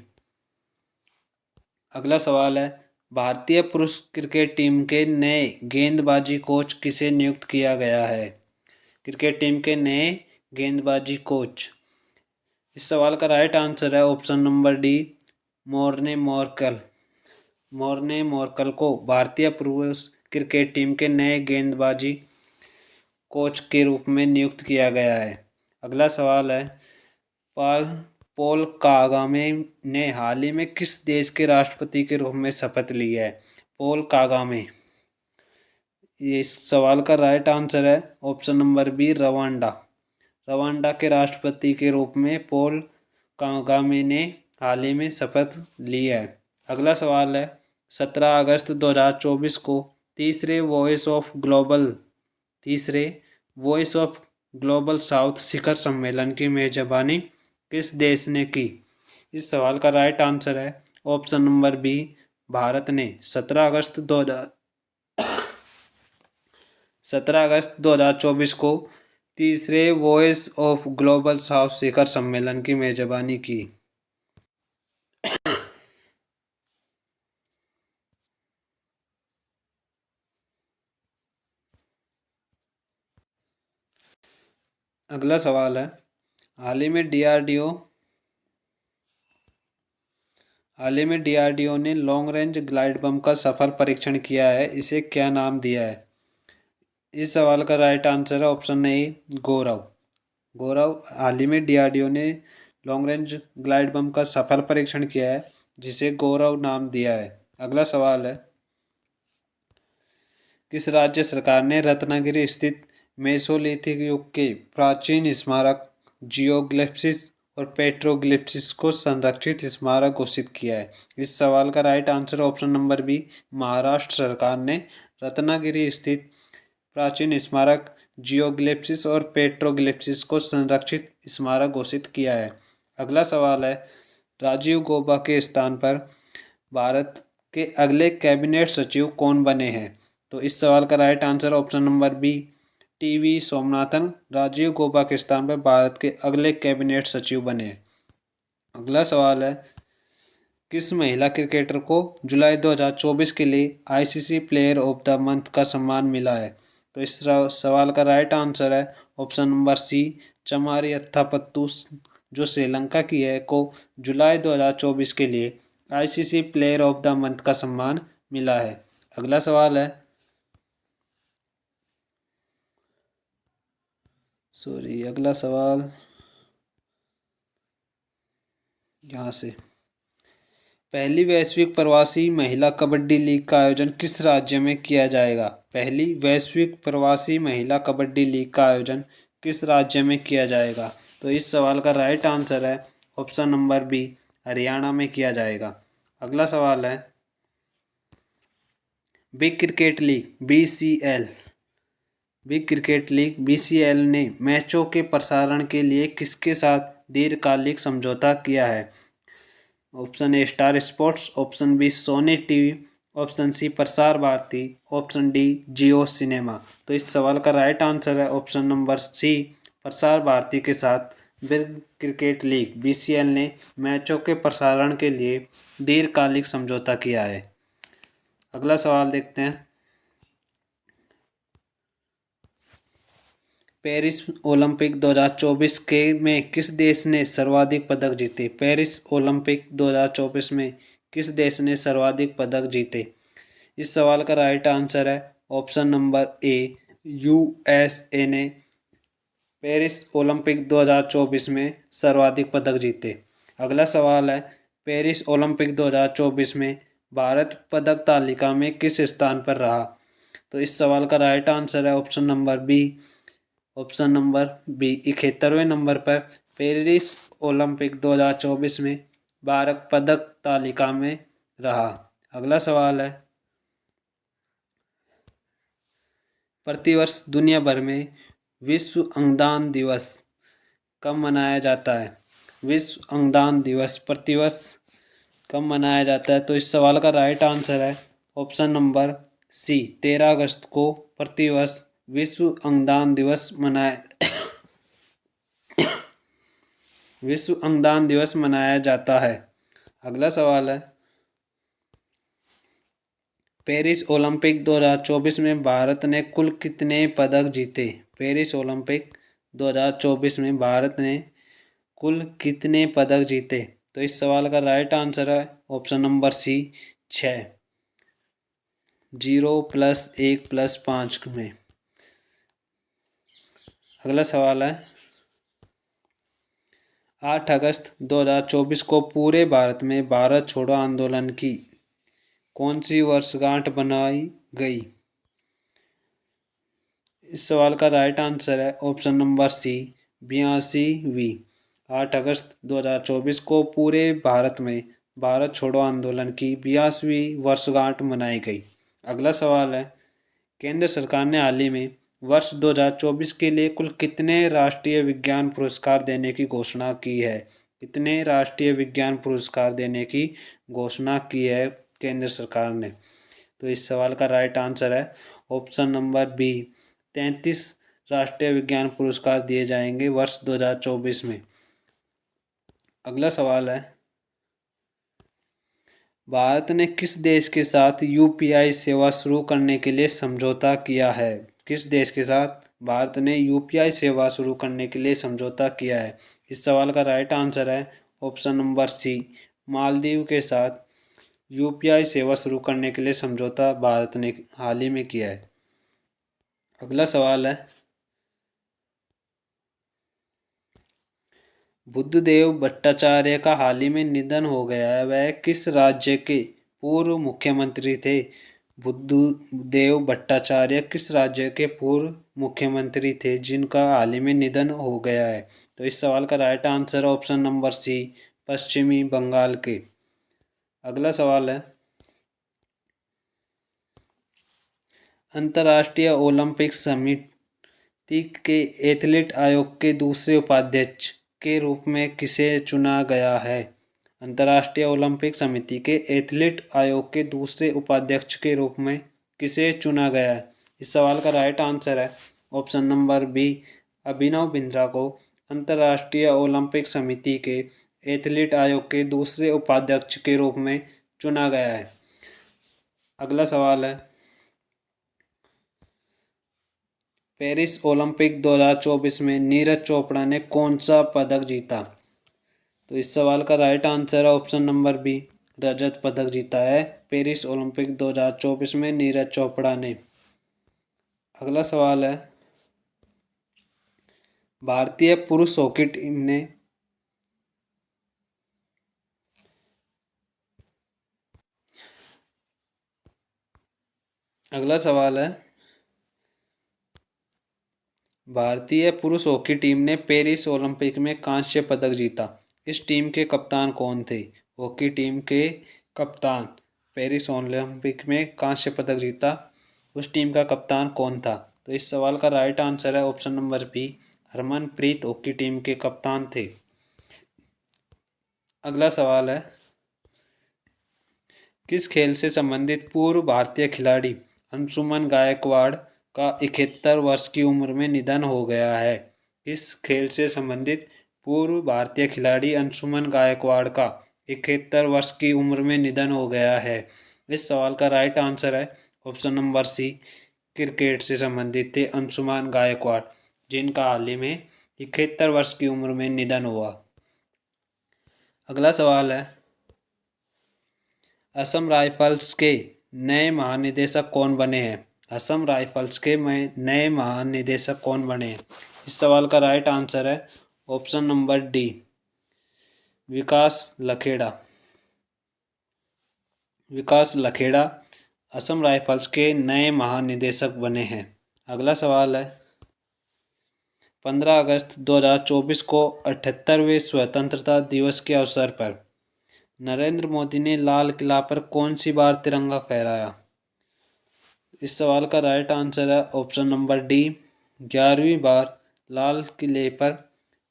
Speaker 1: अगला सवाल है, भारतीय पुरुष क्रिकेट टीम के नए गेंदबाजी कोच किसे नियुक्त किया गया है? क्रिकेट टीम के नए गेंदबाजी कोच। इस सवाल का राइट आंसर है option number D, Morne Morkel. Morne Morkel को भारतीय पुरुष क्रिकेट टीम के नए गेंदबाजी कोच के रूप में नियुक्त किया गया है। अगला सवाल है, पॉल पॉल कागामे ने हाल ही में किस देश के राष्ट्रपति के रूप में शपथ ली है? Paul Kagame. ये इस सवाल का राइट आंसर है option number B, Rwanda. Rwanda के राष्ट्रपति के रूप में पॉल कागामे ने हाल ही में शपथ ली है। अगला सवाल है, 17 अगस्त 2024 को तीसरे वॉइस ऑफ ग्लोबल साउथ शिखर सम्मेलन की मेजबानी किस देश ने की? इस सवाल का राइट आंसर है ऑप्शन नंबर बी, भारत ने। 17 अगस्त 2024 को तीसरे वॉइस ऑफ ग्लोबल साउथ शिखर सम्मेलन की मेजबानी की। अगला सवाल है, हाल ही में डीआरडीओ ने लॉन्ग रेंज ग्लाइड बम का सफल परीक्षण किया है, इसे क्या नाम दिया है? इस सवाल का राइट आंसर है ऑप्शन ए, गौरव। गौरव। हाल ही में डीआरडीओ ने लॉन्ग रेंज ग्लाइड बम का सफल परीक्षण किया है, जिसे गौरव नाम दिया है। अगला सवाल है, किस राज्य सरकार ने रत्नागिरी स्थित मेसोलिथिक युग के प्राचीन स्मारक जियोग्लिप्सिस और पेट्रोग्लिप्सिस को संरक्षित स्मारक घोषित किया है? इस सवाल का right answer option number B, Maharashtra सरकार ने रत्नागिरी स्थित प्राचीन स्मारक जियोग्लिप्सिस और पेट्रोग्लिप्सिस को संरक्षित स्मारक घोषित किया है। अगला सवाल है, राजीव गौबा के स्थान पर भारत के अगले कैबिनेट सचिव कौन बने हैं? तो इस सवाल का right answer option number B, TV Somanathan Rajiv Gauba के स्थान पर भारत के अगले कैबिनेट सचिव बने। अगला सवाल है, किस महिला क्रिकेटर को जुलाई 2024 के लिए ICC player of the month का सम्मान मिला है? तो इस सवाल का राइट आंसर है ऑप्शन नंबर सी, चमारी अथ्थापत्तू, जो श्रीलंका की है, को जुलाई 2024 के लिए ICC player of the month का सम्मान मिला है। अगला सवाल है, अगला सवाल यहाँ से, पहली वैश्विक प्रवासी महिला कबड्डी लीग का आयोजन किस राज्य में किया जाएगा? पहली वैश्विक प्रवासी महिला कबड्डी लीग का आयोजन किस राज्य में किया जाएगा? तो इस सवाल का राइट आंसर है ऑप्शन नंबर बी, हरियाणा में किया जाएगा। अगला सवाल है, बिग क्रिकेट लीग बीसीएल ने मैचों के प्रसारण के लिए किसके साथ दीर्घकालिक समझौता किया है? Option A, star sports, option B, Sony TV, option C Prasar Bharati, option D Jio cinema. तो इस सवाल का राइट आंसर है option number C, Prasar Bharati के साथ विश्व क्रिकेट लीग बीसीएल ने मैचों के प्रसारण के लिए दीर्घकालिक समझौता किया है। अगला सवाल देखते हैं। पेरिस ओलंपिक 2024 के में किस देश ने सर्वाधिक पदक जीते? पेरिस ओलंपिक 2024 में किस देश ने सर्वाधिक पदक जीते? इस सवाल का राइट आंसर है ऑप्शन नंबर ए, यूएसए ने पेरिस ओलंपिक 2024 में सर्वाधिक पदक जीते। अगला सवाल है, पेरिस ओलंपिक 2024 में भारत पदक तालिका में किस स्थान पर रहा? तो इस सवाल का राइट आंसर है option number B, option number B 71वें नंबर पर पेरिस ओलंपिक 2024 में भारत पदक तालिका में रहा। अगला सवाल है, प्रतिवर्ष दुनिया भर में विश्व अंगदान दिवस कब मनाया जाता है? विश्व अंगदान दिवस प्रतिवर्ष कब मनाया जाता है? तो इस सवाल का राइट आंसर है ऑप्शन नंबर सी, 13 अगस्त को प्रतिवर्ष विश्व अंगदान दिवस मनाया विश्व अंगदान दिवस मनाया जाता है। अगला सवाल है, पेरिस ओलंपिक 2024 में भारत ने कुल कितने पदक जीते? पेरिस ओलंपिक 2024 में भारत ने कुल कितने पदक जीते? तो इस सवाल का राइट आंसर है option number C, 6, 0 plus 1 plus 5 में। अगला सवाल है, 8 अगस्त 2024 को पूरे भारत में भारत छोड़ो आंदोलन की कौन सी वर्षगांठ बनाई गई? इस सवाल का राइट आंसर है ऑप्शन नंबर सी, 82वीं। 8 अगस्त 2024 को पूरे भारत में भारत छोड़ो आंदोलन की 82वीं वर्षगांठ मनाई गई। अगला सवाल है, केंद्र सरकार ने हाल ही में वर्ष 2024 के लिए कुल कितने राष्ट्रीय विज्ञान पुरस्कार देने की घोषणा की है? कितने राष्ट्रीय विज्ञान पुरस्कार देने की घोषणा की है केंद्र सरकार ने? तो इस सवाल का राइट आंसर है ऑप्शन नंबर बी, 33 राष्ट्रीय विज्ञान पुरस्कार दिए जाएंगे वर्ष 2024 में। अगला सवाल है, भारत ने किस देश के साथ यूपीआई सेवा शुरू करने के लिए समझौता किया है? किस देश के साथ भारत ने यूपीआई सेवा शुरू करने के लिए समझौता किया है? इस सवाल का राइट आंसर है ऑप्शन नंबर सी, मालदीव के साथ यूपीआई सेवा शुरू करने के लिए समझौता भारत ने हाल ही में किया है। अगला सवाल है, बुद्धदेव भट्टाचार्य का हाल ही में निधन हो गया है, वह किस राज्य के पूर्व मुख्यमंत्री थे? बुद्धदेव भट्टाचार्य किस राज्य के पूर्व मुख्यमंत्री थे जिनका हाल ही में निधन हो गया है? तो इस सवाल का right answer option number C, पश्चिमी बंगाल के। अगला सवाल है, अंतर्राष्ट्रीय ओलंपिक समिति के एथलीट आयोग के दूसरे उपाध्यक्ष के रूप में किसे चुना गया है? अंतर्राष्ट्रीय ओलंपिक समिति के एथलीट आयोग के दूसरे उपाध्यक्ष के रूप में किसे चुना गया है? इस सवाल का राइट आंसर है option number B, Abhinav Bindra को अंतर्राष्ट्रीय ओलंपिक समिति के एथलीट आयोग के दूसरे उपाध्यक्ष के रूप में चुना गया है। अगला सवाल है, पेरिस ओलंपिक 2024 में नीरज चोपड़ा ने कौन सा पदक जीता? तो इस सवाल का राइट आंसर है ऑप्शन नंबर बी, रजत पदक जीता है पेरिस ओलंपिक 2024 में नीरज चोपड़ा ने। अगला सवाल है, भारतीय पुरुष हॉकी टीम ने अगला सवाल है, भारतीय पुरुष हॉकी टीम ने पेरिस ओलंपिक में कांस्य पदक जीता। इस टीम के कप्तान कौन थे? हॉकी टीम के कप्तान, पेरिस ओलंपिक में कांस्य पदक जीता उस टीम का कप्तान कौन था? तो इस सवाल का राइट आंसर है option number B, Harmanpreet hockey team के कप्तान थे। अगला सवाल है, किस खेल से संबंधित पूर्व भारतीय खिलाड़ी अंशुमन गायकवाड़ का 71 वर्ष की उम्र में निधन हो गया है? किस खेल से संबंधित पूर्व भारतीय खिलाड़ी अंशुमन गायकवाड़ का 71 वर्ष की उम्र में निधन हो गया है? इस सवाल का राइट आंसर है ऑप्शन नंबर सी, क्रिकेट से संबंधित थे अंशुमान गायकवाड़, जिनका हाल ही में 71 वर्ष की उम्र में निधन हुआ। अगला सवाल है, असम राइफल्स के नए महानिदेशक कौन बने हैं? असम राइफल्स के नए महानिदेशक कौन बने हैं? इस सवाल का राइट आंसर है ऑप्शन नंबर डी, विकास लखेड़ा। विकास लखेड़ा असम राइफल्स के नए महानिदेशक बने हैं। अगला सवाल है, 15 अगस्त 2024 को 78वें स्वतंत्रता दिवस के अवसर पर नरेंद्र मोदी ने लाल किला पर कौन सी बार तिरंगा फहराया? इस सवाल का राइट आंसर है ऑप्शन नंबर डी, 11वीं बार लाल किले पर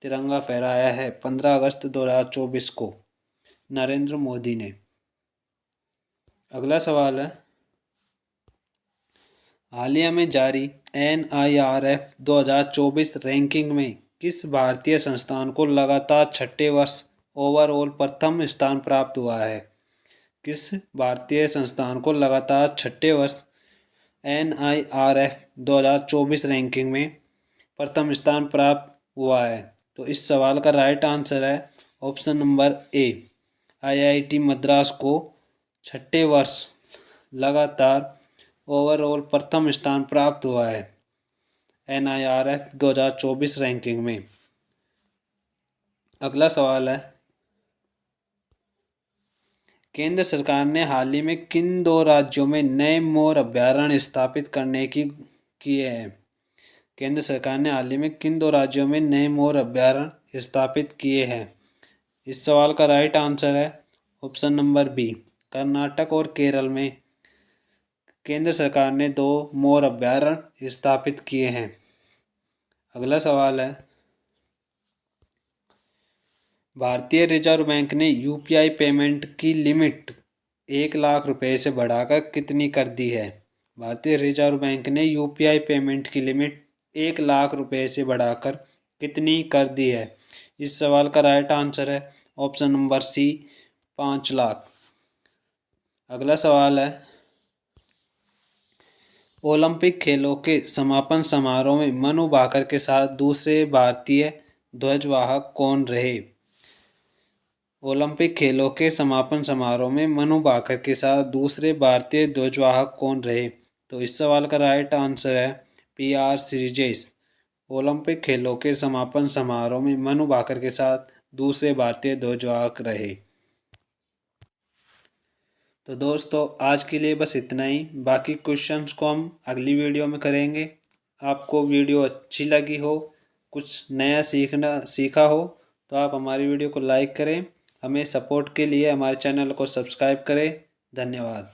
Speaker 1: तिरंगा फहराया है 15 अगस्त 2024 को नरेंद्र मोदी ने। अगला सवाल है, हालिया में जारी NIRF 2024 रैंकिंग में किस भारतीय संस्थान को लगातार छठे वर्ष ओवरऑल प्रथम स्थान प्राप्त हुआ है? किस भारतीय संस्थान को लगातार छठे वर्ष NIRF 2024 रैंकिंग में प्रथम स्थान प्राप्त हुआ है? तो इस सवाल का राइट आंसर है ऑप्शन नंबर ए, IIT मद्रास को छठे वर्ष लगातार ओवरऑल प्रथम स्थान प्राप्त हुआ है NIRF 2024 रैंकिंग में। अगला सवाल है, केंद्र सरकार ने हाल ही में किन 2 राज्यों में नए मोर अभयारण्य स्थापित करने की किए हैं? केंद्र सरकार ने हाल ही में किन 2 राज्यों में नए मोर अभयारण्य स्थापित किए हैं? इस सवाल का राइट आंसर है ऑप्शन नंबर बी, कर्नाटक और केरल में केंद्र सरकार ने 2 मोर अभयारण्य स्थापित किए हैं। अगला सवाल है, भारतीय रिजर्व बैंक ने UPI पेमेंट की लिमिट 1 लाख रुपए से बढ़ाकर कितनी कर दी है? भारतीय रिजर्व बैंक ने UPI पेमेंट की लिमिट 1 लाख रुपए से बढ़ाकर कितनी कर दी है? इस सवाल का राइट आंसर है ऑप्शन नंबर सी, 5 लाख। अगला सवाल है, ओलंपिक खेलों के समापन समारोह में मनु भाकर के साथ दूसरे भारतीय ध्वजवाहक कौन रहे? ओलंपिक खेलों के समापन समारोह में मनु भाकर के साथ दूसरे भारतीय ध्वजवाहक कौन रहे? तो इस सवाल का राइट आंसर है PR श्रीजेश। ओलंपिक खेलों के समापन समारोह में मनु भाकर के साथ दूसरे भारतीय ध्वजवाहक रहे। तो दोस्तों आज के लिए बस इतना ही, बाकी क्वेश्चंस को हम अगली वीडियो में करेंगे। आपको वीडियो अच्छी लगी हो, कुछ नया सीखा हो तो आप हमारी वीडियो को लाइक करें, हमें सपोर्ट के लिए हमारे चैनल को सब्सक्राइब करें। धन्यवाद।